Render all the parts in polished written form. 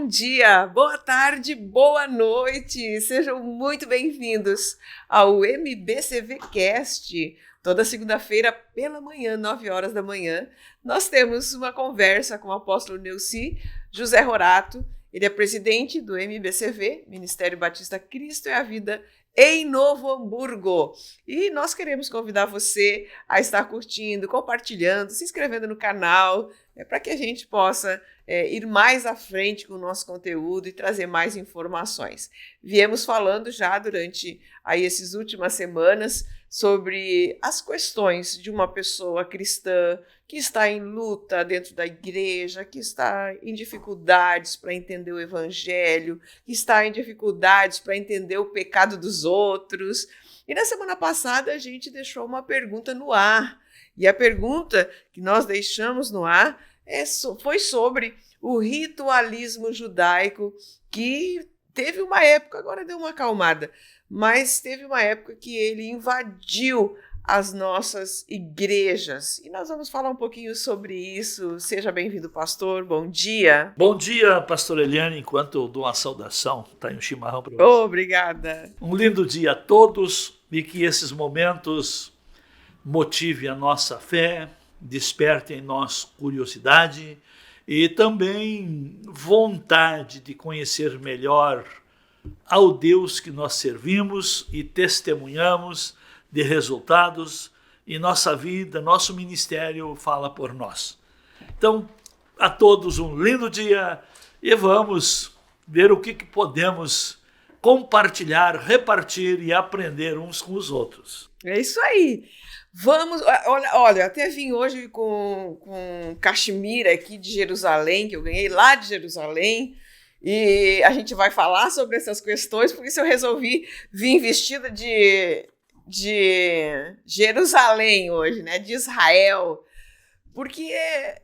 Bom dia, boa tarde, boa noite. Sejam muito bem-vindos ao MBCV Cast. Toda segunda-feira pela manhã, 9 horas da manhã, nós temos uma conversa com o apóstolo Neuci José Rorato. Ele é presidente do MBCV, Ministério Batista Cristo é a Vida, em Novo Hamburgo. E nós queremos convidar você a estar curtindo, compartilhando, se inscrevendo no canal, para que a gente possa ir mais à frente com o nosso conteúdo e trazer mais informações. Viemos falando já durante essas últimas semanas sobre as questões de uma pessoa cristã que está em luta dentro da igreja, que está em dificuldades para entender o evangelho, que está em dificuldades para entender o pecado dos outros. E na semana passada a gente deixou uma pergunta no ar. E a pergunta que nós deixamos no ar foi sobre o ritualismo judaico, que teve uma época, agora deu uma acalmada, mas teve uma época que ele invadiu as nossas igrejas. E nós vamos falar um pouquinho sobre isso. Seja bem-vindo, pastor. Bom dia. Bom dia, pastor Eliane. Enquanto eu dou uma saudação, tá aí um chimarrão para você. Obrigada. Um lindo dia a todos e que esses momentos motivem a nossa fé, despertem em nós curiosidade e também vontade de conhecer melhor ao Deus que nós servimos e testemunhamos de resultados, e nossa vida, nosso ministério fala por nós. Então, a todos um lindo dia e vamos ver o que podemos compartilhar, repartir e aprender uns com os outros. É isso aí. Vamos, olha, até vim hoje com cachemira aqui de Jerusalém, que eu ganhei lá de Jerusalém, e a gente vai falar sobre essas questões, por isso eu resolvi vir vestida de Jerusalém hoje, né, de Israel, porque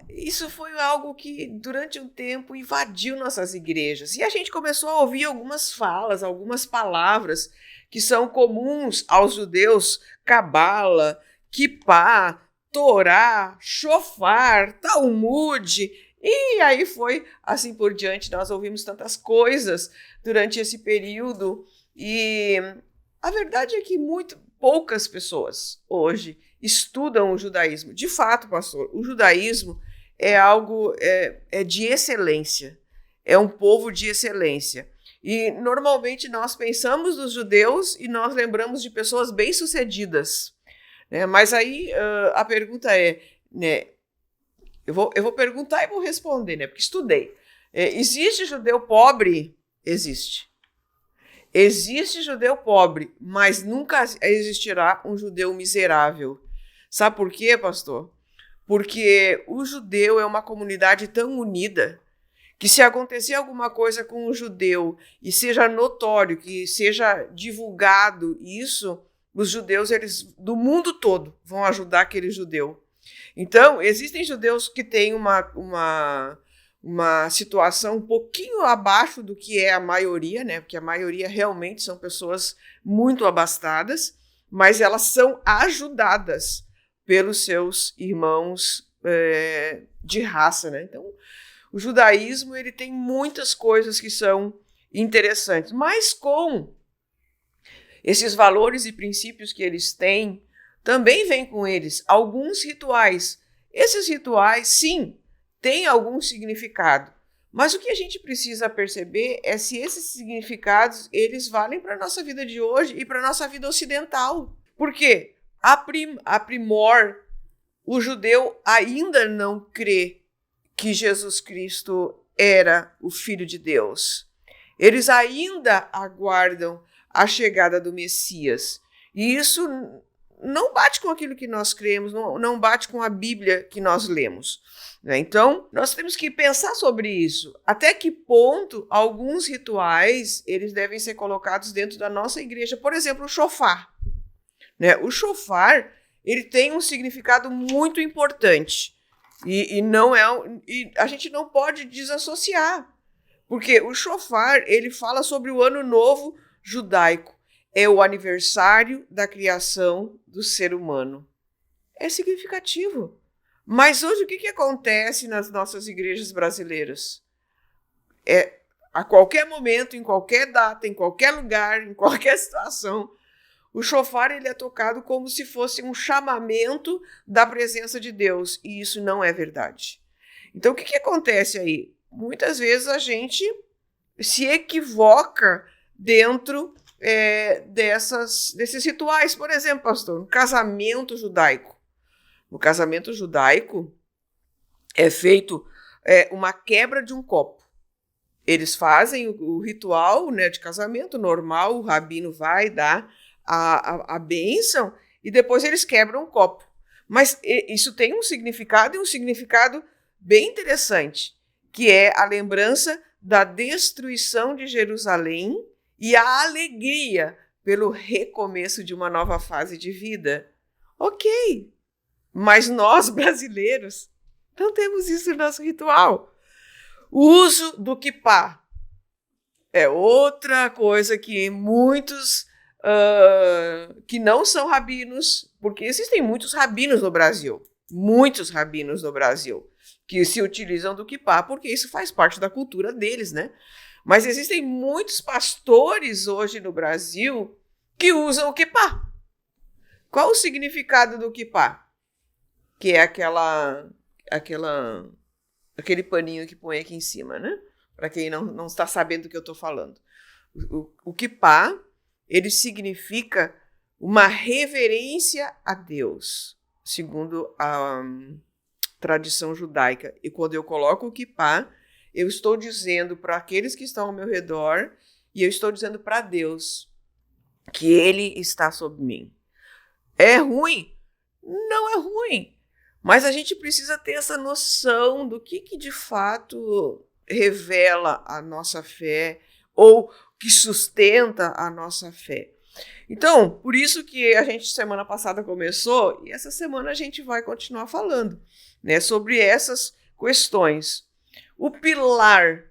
isso foi algo que durante um tempo invadiu nossas igrejas, e a gente começou a ouvir algumas falas, algumas palavras que são comuns aos judeus: cabala, quipá, torá, shofar, talmude, e aí foi assim por diante. Nós ouvimos tantas coisas durante esse período, e a verdade é que muito poucas pessoas hoje estudam o judaísmo. De fato, pastor, o judaísmo é algo de excelência, é um povo de excelência. E normalmente nós pensamos nos judeus e nós lembramos de pessoas bem-sucedidas, né? Mas aí a pergunta é, né, eu vou perguntar e vou responder, né, porque estudei. Existe judeu pobre? Existe. Existe judeu pobre, mas nunca existirá um judeu miserável. Sabe por quê, pastor? Porque o judeu é uma comunidade tão unida que, se acontecer alguma coisa com um judeu e seja notório, que seja divulgado isso, os judeus do mundo todo vão ajudar aquele judeu. Então, existem judeus que têm uma situação um pouquinho abaixo do que é a maioria, né? Porque a maioria realmente são pessoas muito abastadas, mas elas são ajudadas pelos seus irmãos de raça, né? Então, o judaísmo ele tem muitas coisas que são interessantes, mas com esses valores e princípios que eles têm, também vem com eles alguns rituais. Esses rituais, sim, têm algum significado, mas o que a gente precisa perceber é se esses significados eles valem para a nossa vida de hoje e para a nossa vida ocidental. Por quê? A primor, o judeu ainda não crê que Jesus Cristo era o Filho de Deus. Eles ainda aguardam a chegada do Messias. E isso não bate com aquilo que nós cremos, não bate com a Bíblia que nós lemos. Então, nós temos que pensar sobre isso. Até que ponto alguns rituais eles devem ser colocados dentro da nossa igreja? Por exemplo, o shofar. O shofar ele tem um significado muito importante. E a gente não pode desassociar. Porque o shofar ele fala sobre o ano novo judaico. É o aniversário da criação do ser humano. É significativo. Mas hoje o que acontece nas nossas igrejas brasileiras? A qualquer momento, em qualquer data, em qualquer lugar, em qualquer situação, o shofar ele é tocado como se fosse um chamamento da presença de Deus. E isso não é verdade. Então, o que acontece aí? Muitas vezes a gente se equivoca dentro desses rituais. Por exemplo, pastor, no casamento judaico. No casamento judaico é feito uma quebra de um copo. Eles fazem o ritual, né, de casamento normal, o rabino vai dar a bênção e depois eles quebram o copo. Mas isso tem um significado, e um significado bem interessante, que é a lembrança da destruição de Jerusalém e a alegria pelo recomeço de uma nova fase de vida. Ok, mas nós brasileiros não temos isso no nosso ritual. O uso do quipá é outra coisa que muitos que não são rabinos, porque existem muitos rabinos no Brasil, que se utilizam do quipá, porque isso faz parte da cultura deles, né? Mas existem muitos pastores hoje no Brasil que usam o quipá. Qual o significado do quipá? Que é aquele paninho que põe aqui em cima, né? Para quem não está sabendo do que eu estou falando. O quipá, ele significa uma reverência a Deus, segundo a tradição judaica. E quando eu coloco o quipá, eu estou dizendo para aqueles que estão ao meu redor, e eu estou dizendo para Deus que Ele está sobre mim. É ruim? Não é ruim. Mas a gente precisa ter essa noção do que de fato revela a nossa fé ou que sustenta a nossa fé. Então, por isso que a gente semana passada começou, e essa semana a gente vai continuar falando, né, sobre essas questões. O pilar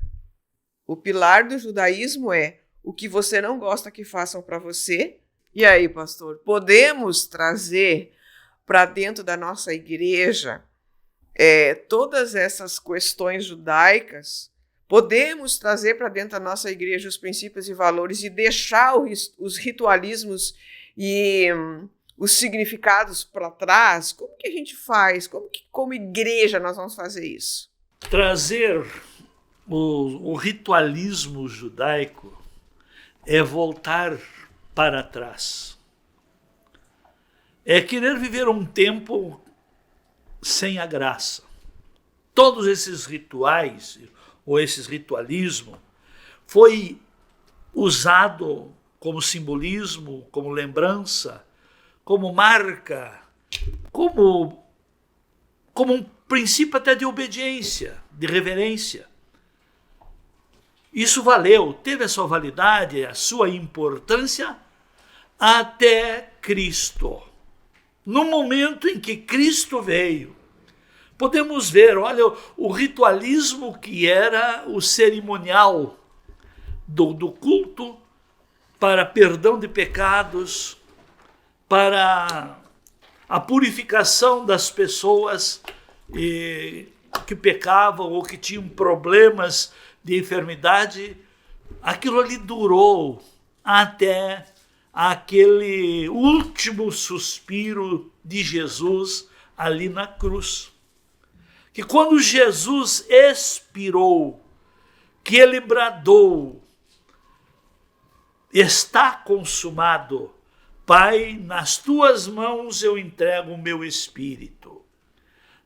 do judaísmo é o que você não gosta que façam para você. E aí, pastor, podemos trazer para dentro da nossa igreja todas essas questões judaicas? Podemos trazer para dentro da nossa igreja os princípios e valores e deixar os ritualismos e os significados para trás? Como que a gente faz? Como igreja, nós vamos fazer isso? Trazer o ritualismo judaico é voltar para trás. É querer viver um tempo sem a graça. Todos esses rituais, ou esses ritualismo, foi usado como simbolismo, como lembrança, como marca, como um princípio até de obediência, de reverência. Isso valeu, teve a sua validade, a sua importância até Cristo. No momento em que Cristo veio, podemos ver, olha, o ritualismo que era o cerimonial do culto para perdão de pecados, para a purificação das pessoas que pecavam ou que tinham problemas de enfermidade. Aquilo ali durou até aquele último suspiro de Jesus ali na cruz. Que quando Jesus expirou, que ele bradou, está consumado, Pai, nas tuas mãos eu entrego o meu espírito.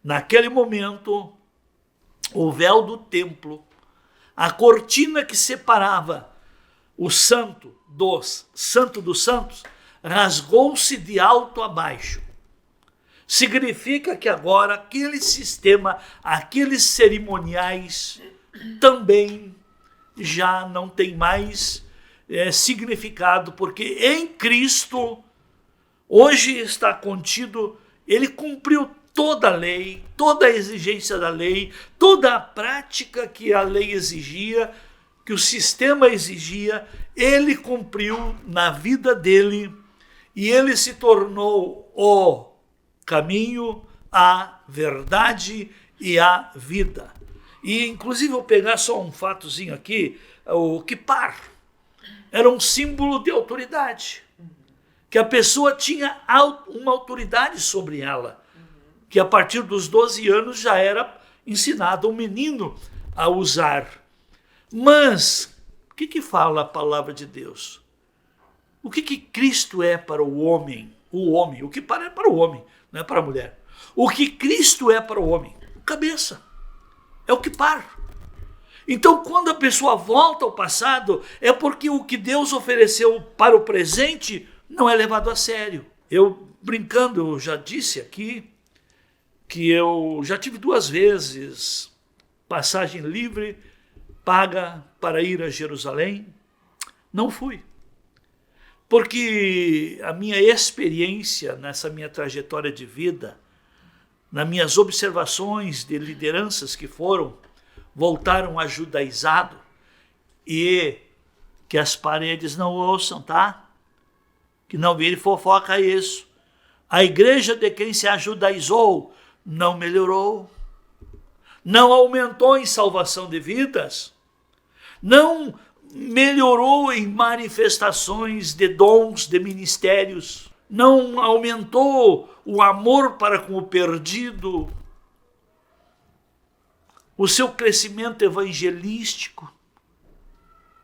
Naquele momento, o véu do templo, a cortina que separava o santo dos santos, rasgou-se de alto a baixo. Significa que agora aquele sistema, aqueles cerimoniais também já não tem mais significado, porque em Cristo hoje está contido, ele cumpriu toda a lei, toda a exigência da lei, toda a prática que a lei exigia, que o sistema exigia, ele cumpriu na vida dele e ele se tornou o caminho, a verdade e a vida. E, inclusive, eu vou pegar só um fatozinho aqui, o kippar era um símbolo de autoridade, que a pessoa tinha uma autoridade sobre ela, que a partir dos 12 anos já era ensinado um menino a usar. Mas, o que fala a palavra de Deus? O que Cristo é para o homem? O kippar é para o homem, não é para a mulher. O que Cristo é para o homem? O cabeça. É o kippar. Então, quando a pessoa volta ao passado, é porque o que Deus ofereceu para o presente não é levado a sério. Eu, brincando, eu já disse aqui que eu já tive 2 vezes passagem livre, paga para ir a Jerusalém. Não fui. Porque a minha experiência nessa minha trajetória de vida, nas minhas observações de lideranças que voltaram a judaizado, e que as paredes não ouçam, tá? Que não vire fofoca isso. A igreja de quem se ajudaizou não melhorou, não aumentou em salvação de vidas, não melhorou em manifestações de dons, de ministérios, não aumentou o amor para com o perdido, o seu crescimento evangelístico,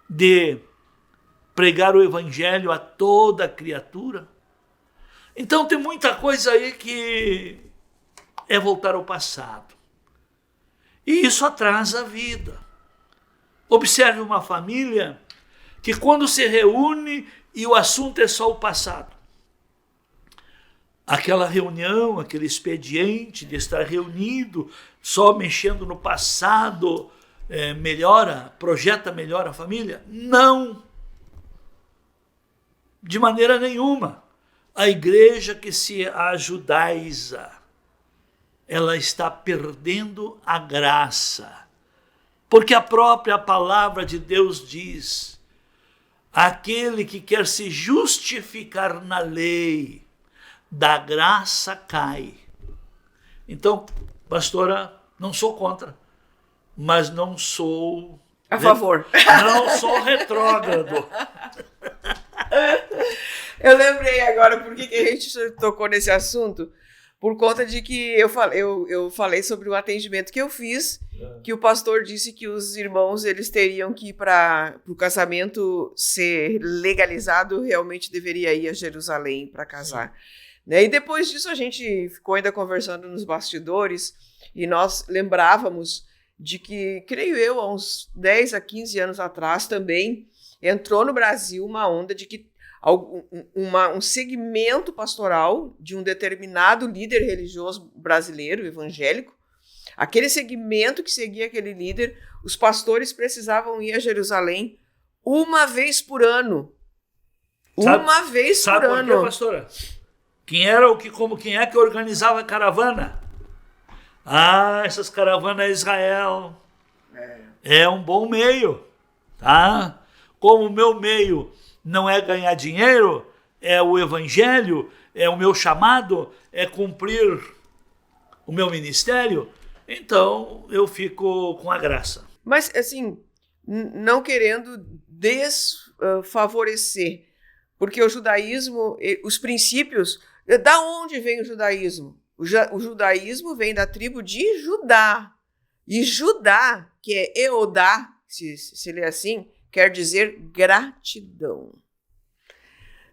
de pregar o evangelho a toda criatura. Então tem muita coisa aí que é voltar ao passado. E isso atrasa a vida. Observe uma família que quando se reúne e o assunto é só o passado. Aquela reunião, aquele expediente de estar reunido, só mexendo no passado, projeta melhor a família? Não! De maneira nenhuma. A igreja que se ajudaiza, ela está perdendo a graça. Porque a própria palavra de Deus diz: aquele que quer se justificar na lei, da graça cai. Então, pastora, não sou contra, mas não sou... A favor. Não sou retrógrado. Eu lembrei agora por que a gente tocou nesse assunto. Por conta de que eu falei sobre o atendimento que eu fiz, que o pastor disse que os irmãos eles teriam que ir para o casamento ser legalizado, realmente deveria ir a Jerusalém para casar. Né? E depois disso a gente ficou ainda conversando nos bastidores e nós lembrávamos de que, creio eu, há uns 10 a 15 anos atrás também entrou no Brasil uma onda de que um segmento pastoral de um determinado líder religioso brasileiro, evangélico, aquele segmento que seguia aquele líder, os pastores precisavam ir a Jerusalém uma vez por ano. Uma vez por ano. Sabe por quê, pastora? Quem é que organizava a caravana? Essas caravanas é Israel. É um bom meio, tá? Como o meu meio não é ganhar dinheiro, é o evangelho, é o meu chamado, é cumprir o meu ministério, então eu fico com a graça. Mas, assim, não querendo desfavorecer, porque o judaísmo, os princípios, da onde vem o judaísmo? O judaísmo vem da tribo de Judá. E Judá, que é Eodá, se lê assim, quer dizer gratidão.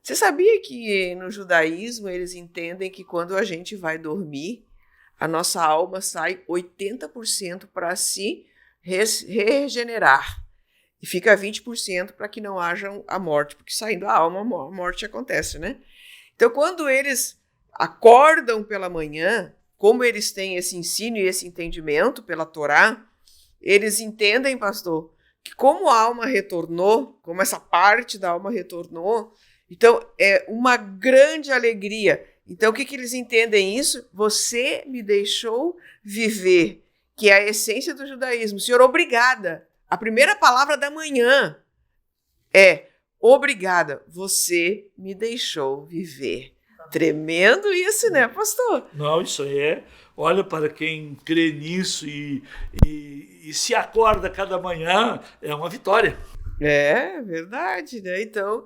Você sabia que no judaísmo eles entendem que quando a gente vai dormir, a nossa alma sai 80% para se regenerar e fica 20% para que não haja a morte, porque saindo a alma, a morte acontece, né? Então, quando eles acordam pela manhã, como eles têm esse ensino e esse entendimento pela Torá, eles entendem, pastor, que como a alma retornou, como essa parte da alma retornou, então é uma grande alegria. Então o que eles entendem isso? Você me deixou viver, que é a essência do judaísmo. Senhor, obrigada. A primeira palavra da manhã é obrigada, você me deixou viver. Tremendo isso, né, pastor? Não, isso aí é. Olha, para quem crê nisso e se acorda cada manhã, é uma vitória. É verdade, né? Então,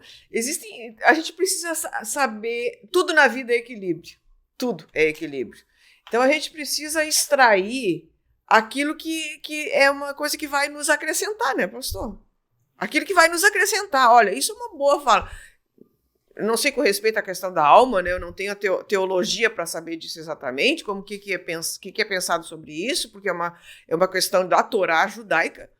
a gente precisa saber, tudo na vida é equilíbrio. Tudo é equilíbrio. Então, a gente precisa extrair aquilo que é uma coisa que vai nos acrescentar, né, pastor? Aquilo que vai nos acrescentar. Olha, isso é uma boa fala. Eu não sei com respeito à questão da alma, né? Eu não tenho a teologia para saber disso exatamente, como que é pensado sobre isso, porque é uma questão da Torá judaica.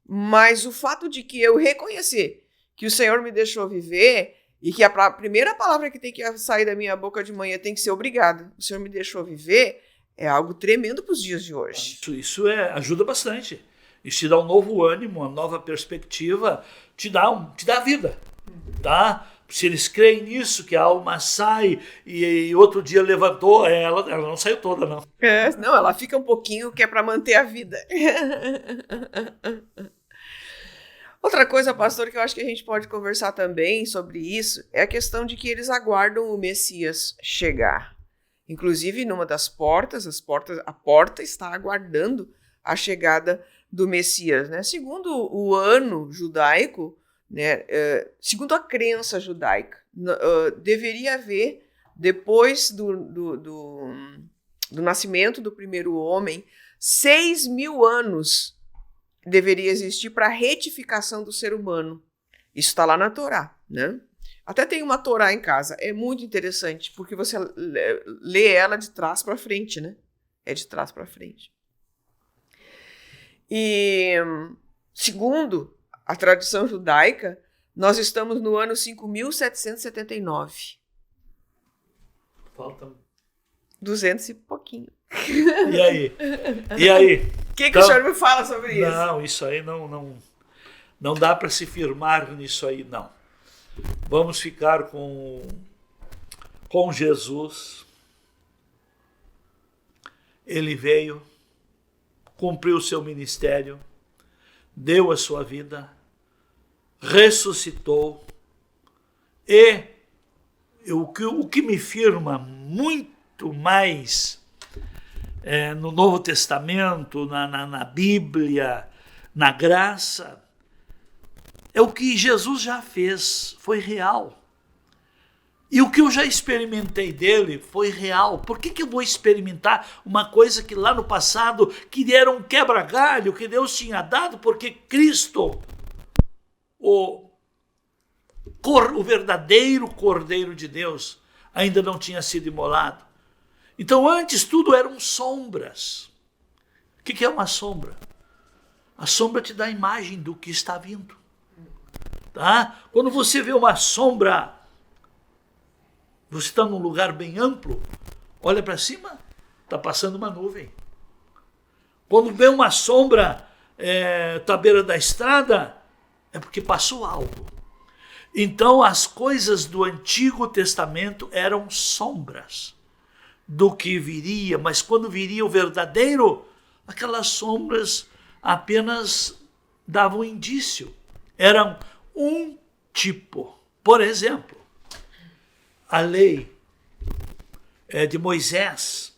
Mas o fato de que eu reconhecer que o Senhor me deixou viver e que a primeira palavra que tem que sair da minha boca de manhã tem que ser obrigado. O Senhor me deixou viver é algo tremendo para os dias de hoje. Isso ajuda bastante. Isso te dá um novo ânimo, uma nova perspectiva, te dá vida, tá? Se eles creem nisso, que a alma sai e outro dia levantou, ela não saiu toda, não. Não, ela fica um pouquinho que é para manter a vida. Outra coisa, pastor, que eu acho que a gente pode conversar também sobre isso é a questão de que eles aguardam o Messias chegar. Inclusive, numa das portas, a porta está aguardando a chegada do Messias, né? Segundo o ano judaico, né, segundo a crença judaica, deveria haver, depois do nascimento do primeiro homem, 6.000 anos deveria existir para a retificação do ser humano. Isso está lá na Torá, né? Até tem uma Torá em casa, é muito interessante, porque você lê ela de trás para frente, né? É de trás para frente. E, segundo a tradição judaica, nós estamos no ano 5.779. Falta 200 e pouquinho. E aí? O que o senhor me fala sobre isso? Não, isso aí não dá para se firmar nisso aí, não. Vamos ficar com Jesus. Ele veio, cumpriu o seu ministério, deu a sua vida, ressuscitou, e o que me firma muito mais no Novo Testamento, na Bíblia, na graça, é o que Jesus já fez, foi real. E o que eu já experimentei dele foi real. Por que eu vou experimentar uma coisa que lá no passado que era um quebra-galho que Deus tinha dado? Porque Cristo, o verdadeiro Cordeiro de Deus, ainda não tinha sido imolado. Então antes tudo eram sombras. O que é uma sombra? A sombra te dá a imagem do que está vindo. Tá? Quando você vê uma sombra, você está num lugar bem amplo, olha para cima, está passando uma nuvem. Quando vê uma sombra à beira da estrada, é porque passou algo. Então as coisas do Antigo Testamento eram sombras do que viria, mas quando viria o verdadeiro, aquelas sombras apenas davam indício. Eram um tipo. Por exemplo, a lei de Moisés,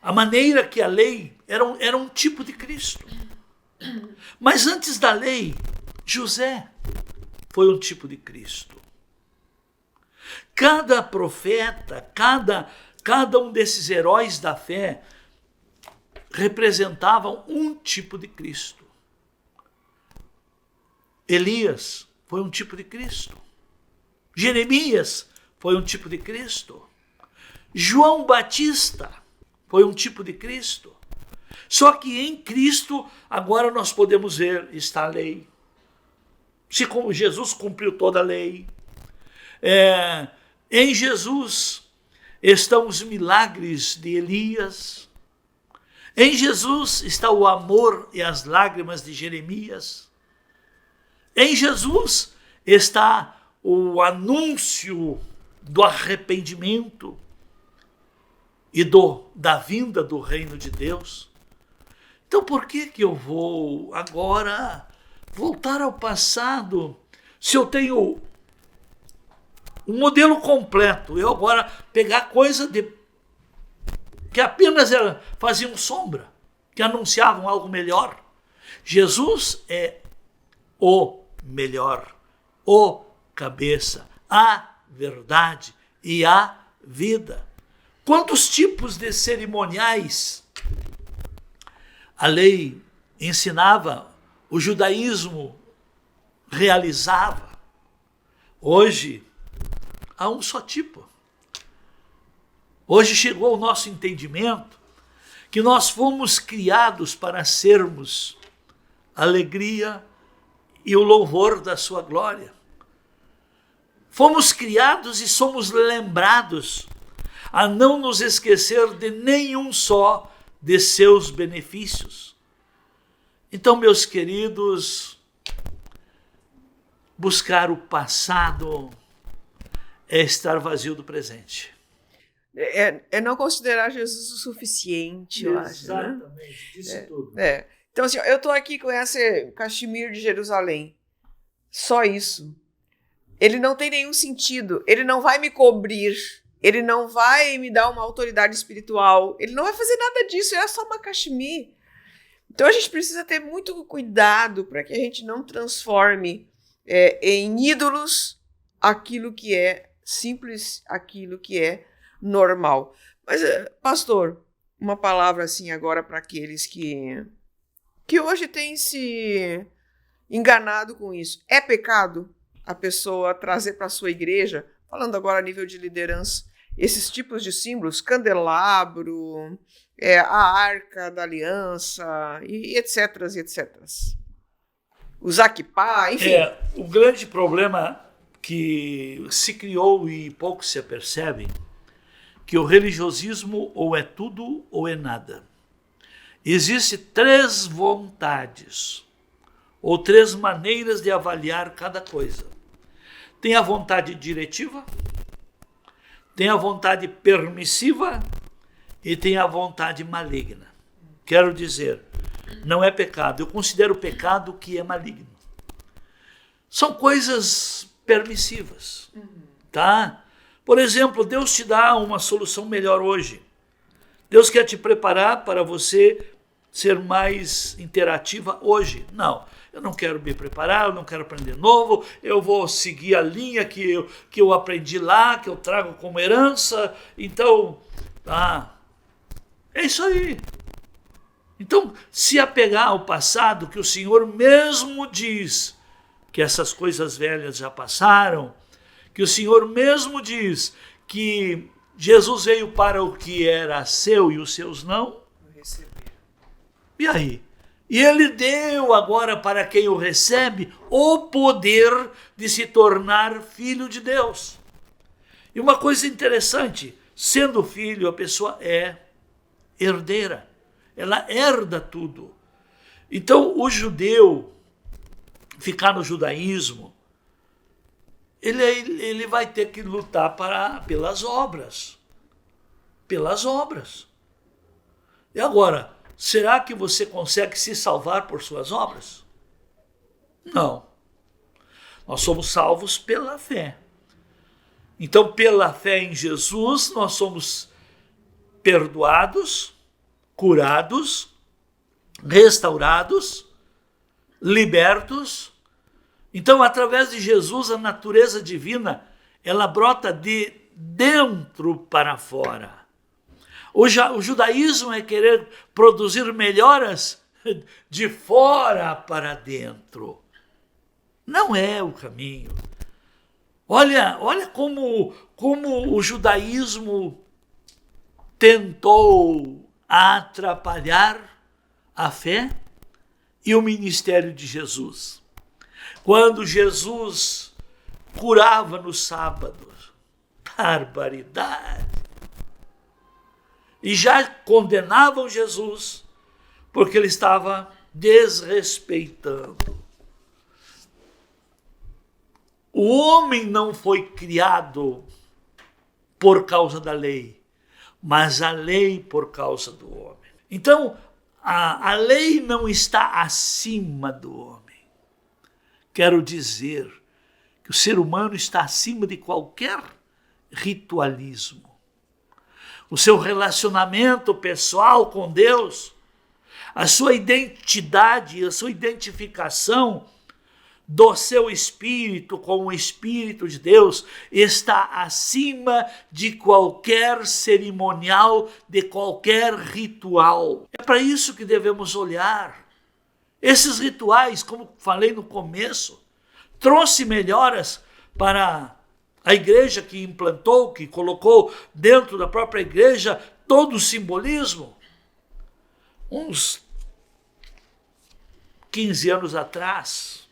a maneira que a lei era um tipo de Cristo. Mas antes da lei, José foi um tipo de Cristo. Cada profeta, cada um desses heróis da fé representavam um tipo de Cristo. Elias foi um tipo de Cristo. Jeremias foi um tipo de Cristo. João Batista foi um tipo de Cristo. Só que em Cristo, agora nós podemos ver, está a lei. Se como Jesus cumpriu toda a lei. Em Jesus estão os milagres de Elias. Em Jesus está o amor e as lágrimas de Jeremias. Em Jesus está o anúncio do arrependimento e da vinda do reino de Deus. Então por que eu vou agora voltar ao passado se eu tenho um modelo completo. Eu agora pegar coisa que apenas faziam sombra, que anunciavam algo melhor. Jesus é o melhor, o cabeça, a verdade e a vida. Quantos tipos de cerimoniais a lei ensinava, o judaísmo realizava? Hoje há um só tipo. Hoje chegou o nosso entendimento que nós fomos criados para sermos a alegria e o louvor da sua glória. Fomos criados e somos lembrados a não nos esquecer de nenhum só de seus benefícios. Então, meus queridos, buscar o passado é estar vazio do presente. É não considerar Jesus o suficiente, eu acho. Exatamente, disse tudo. Então, assim, eu estou aqui com esse Cachemir de Jerusalém. Só isso. Ele não tem nenhum sentido. Ele não vai me cobrir. Ele não vai me dar uma autoridade espiritual. Ele não vai fazer nada disso. É só uma Cachemir. Então, a gente precisa ter muito cuidado para que a gente não transforme em ídolos aquilo que é simples, aquilo que é normal. Mas, pastor, uma palavra assim agora para aqueles que hoje têm se enganado com isso. É pecado a pessoa trazer para a sua igreja, falando agora a nível de liderança, esses tipos de símbolos, candelabro, a arca da aliança, e etc, e etc. Usar kippá, enfim. O grande problema que se criou e poucos se apercebem, que o religiosismo ou é tudo ou é nada. Existem 3 vontades, ou 3 maneiras de avaliar cada coisa. Tem a vontade diretiva, tem a vontade permissiva e tem a vontade maligna. Quero dizer, não é pecado. Eu considero pecado o que é maligno. São coisas permissivas, tá? Por exemplo, Deus te dá uma solução melhor hoje. Deus quer te preparar para você ser mais interativa hoje. Não, eu não quero me preparar, eu não quero aprender novo, eu vou seguir a linha que eu aprendi lá, que eu trago como herança. Então, é isso aí. Então, se apegar ao passado, que o Senhor mesmo diz que essas coisas velhas já passaram, que o Senhor mesmo diz que Jesus veio para o que era seu e os seus não receberam. E aí? E ele deu agora para quem o recebe o poder de se tornar filho de Deus. E uma coisa interessante, sendo filho, a pessoa é herdeira. Ela herda tudo. Então, o judeu, ficar no judaísmo, ele vai ter que lutar pelas obras. Pelas obras. E agora, será que você consegue se salvar por suas obras? Não. Nós somos salvos pela fé. Então, pela fé em Jesus, nós somos perdoados, curados, restaurados, libertos. Então, através de Jesus, a natureza divina, ela brota de dentro para fora. O judaísmo é querer produzir melhoras de fora para dentro. Não é o caminho. Olha como o judaísmo tentou atrapalhar a fé e o ministério de Jesus. Quando Jesus curava no sábado, barbaridade. E já condenavam Jesus porque ele estava desrespeitando. O homem não foi criado por causa da lei, mas a lei por causa do homem. Então, a lei não está acima do homem. Quero dizer que o ser humano está acima de qualquer ritualismo. O seu relacionamento pessoal com Deus, a sua identidade, a sua identificação do seu espírito com o Espírito de Deus está acima de qualquer cerimonial, de qualquer ritual. É para isso que devemos olhar. Esses rituais, como falei no começo, trouxe melhoras para a igreja que implantou, que colocou dentro da própria igreja todo o simbolismo. Uns 15 anos atrás,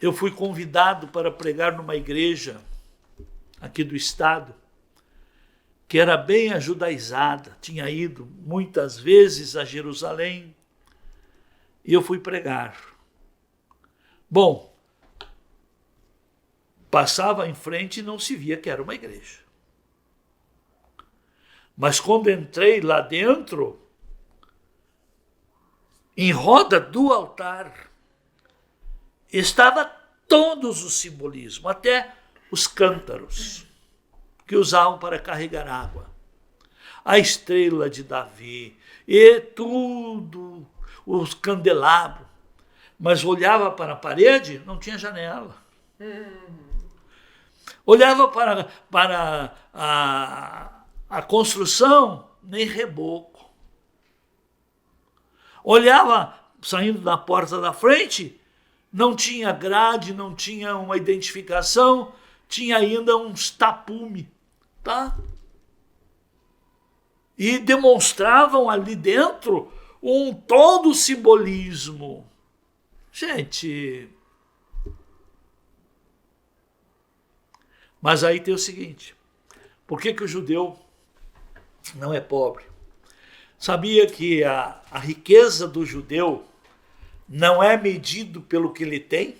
eu fui convidado para pregar numa igreja aqui do estado, que era bem ajudaizada, tinha ido muitas vezes a Jerusalém, e eu fui pregar. Bom, passava em frente e não se via que era uma igreja. Mas quando entrei lá dentro, em roda do altar, estava todos os simbolismos, até os cântaros que usavam para carregar água, a estrela de Davi e tudo, os candelabros. Mas olhava para a parede, não tinha janela. Olhava para a construção, nem reboco. Olhava saindo da porta da frente, não tinha grade, não tinha uma identificação, tinha ainda uns tapume, tá? E demonstravam ali dentro todo o simbolismo. Gente, mas aí tem o seguinte, por que o judeu não é pobre? Sabia que a riqueza do judeu não é medido pelo que ele tem,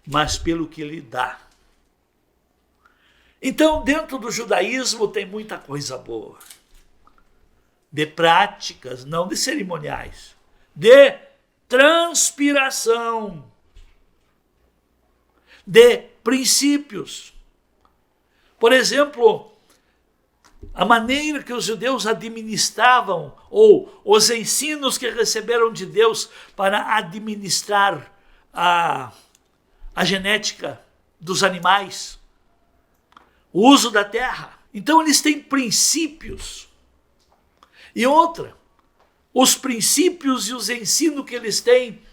mas pelo que ele dá. Então, dentro do judaísmo tem muita coisa boa. De práticas, não de cerimoniais. De transpiração. De princípios. Por exemplo, a maneira que os judeus administravam, ou os ensinos que receberam de Deus para administrar a genética dos animais, o uso da terra. Então eles têm princípios. E outra, os princípios e os ensinos que eles têm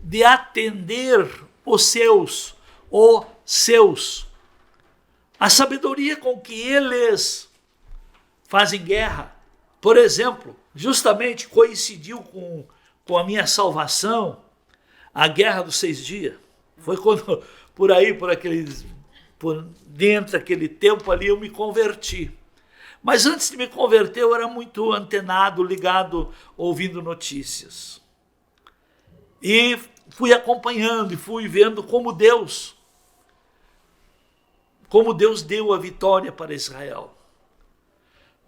de atender os seus, a sabedoria com que eles fazem guerra. Por exemplo, justamente coincidiu com a minha salvação, a Guerra dos 6 Dias. Foi quando, dentro daquele tempo ali, eu me converti. Mas antes de me converter, eu era muito antenado, ligado, ouvindo notícias. E fui acompanhando e fui vendo como Deus deu a vitória para Israel.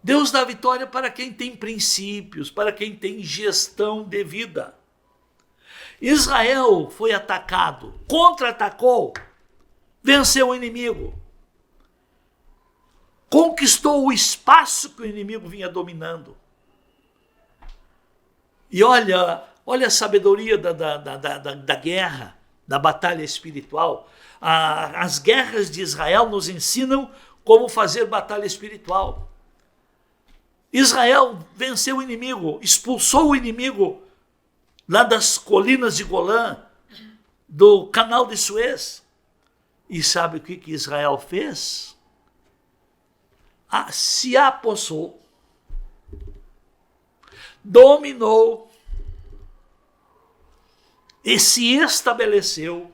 Deus dá vitória para quem tem princípios, para quem tem gestão de vida. Israel foi atacado, contra-atacou, venceu o inimigo. Conquistou o espaço que o inimigo vinha dominando. E olha a sabedoria da guerra, da batalha espiritual. As guerras de Israel nos ensinam como fazer batalha espiritual. Israel venceu o inimigo, expulsou o inimigo lá das colinas de Golã, do canal de Suez. E sabe o que Israel fez? Se apossou, dominou e se estabeleceu,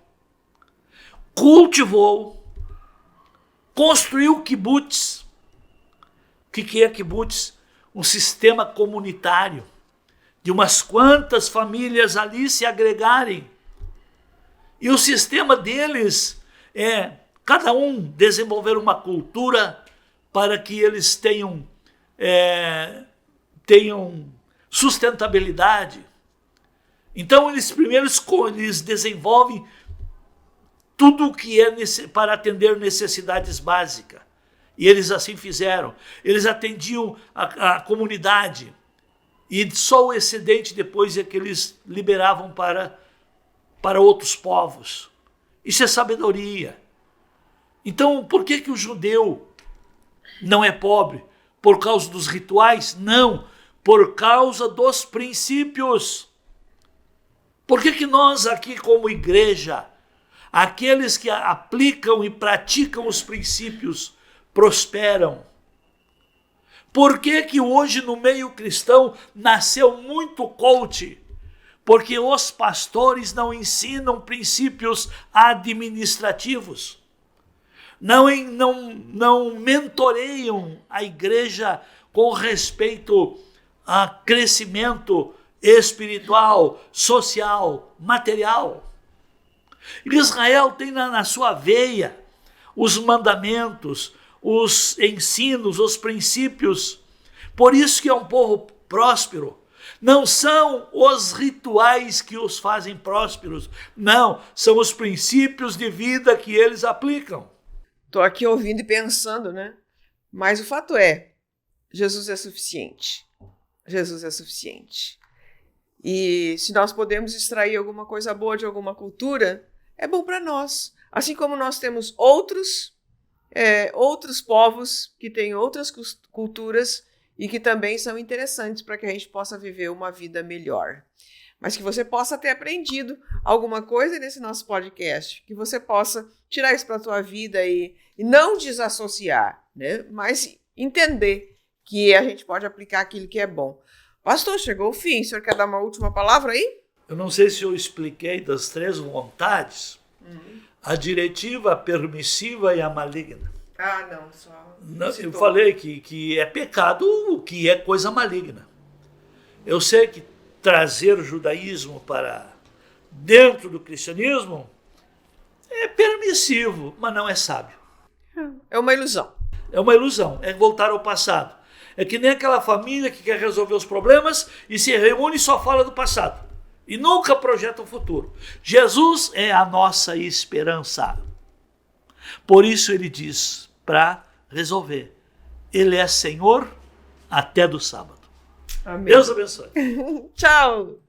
cultivou, construiu kibbutz. O que é kibbutz? Um sistema comunitário de umas quantas famílias ali se agregarem. E o sistema deles é cada um desenvolver uma cultura para que eles tenham sustentabilidade. Então, eles primeiro eles desenvolvem tudo o que é para atender necessidades básicas. E eles assim fizeram. Eles atendiam a comunidade. E só o excedente depois é que eles liberavam para outros povos. Isso é sabedoria. Então, por que o judeu não é pobre? Por causa dos rituais? Não, por causa dos princípios. Por que nós aqui como igreja, aqueles que aplicam e praticam os princípios, prosperam? Por que hoje no meio cristão nasceu muito coach? Porque os pastores não ensinam princípios administrativos. Não mentoreiam a igreja com respeito a crescimento espiritual, social, material. Israel tem na sua veia os mandamentos, os ensinos, os princípios. Por isso que é um povo próspero. Não são os rituais que os fazem prósperos. Não, são os princípios de vida que eles aplicam. Estou aqui ouvindo e pensando, né? Mas o fato é, Jesus é suficiente. Jesus é suficiente. E se nós podemos extrair alguma coisa boa de alguma cultura, é bom para nós. Assim como nós temos outros povos que têm outras culturas e que também são interessantes para que a gente possa viver uma vida melhor. Mas que você possa ter aprendido alguma coisa nesse nosso podcast, que você possa tirar isso para a tua vida e não desassociar, né? Mas entender que a gente pode aplicar aquilo que é bom. Pastor, chegou o fim. O senhor quer dar uma última palavra aí? Eu não sei se eu expliquei das 3 vontades, a diretiva, a permissiva e a maligna. Ah, não, só... Eu falei que é pecado o que é coisa maligna. Eu sei que trazer o judaísmo para dentro do cristianismo é permissivo, mas não é sábio. É uma ilusão. É uma ilusão, é voltar ao passado. É que nem aquela família que quer resolver os problemas e se reúne e só fala do passado. E nunca projeta o futuro. Jesus é a nossa esperança. Por isso ele diz, para resolver, ele é Senhor até do sábado. Amém. Deus abençoe. Tchau.